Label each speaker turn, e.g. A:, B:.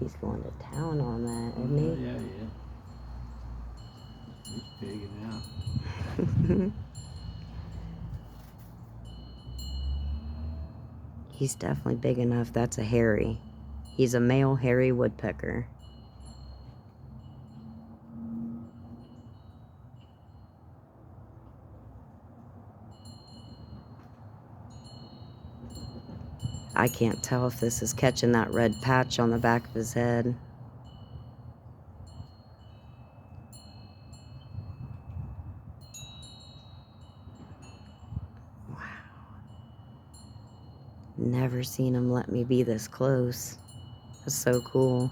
A: He's going to town on that, isn't he?
B: Yeah, yeah. He's pigging out.
A: He's definitely big enough. That's a hairy. He's a male hairy woodpecker. I can't tell if this is catching that red patch on the back of his head. Wow. Never seen him let me be this close. That's so cool.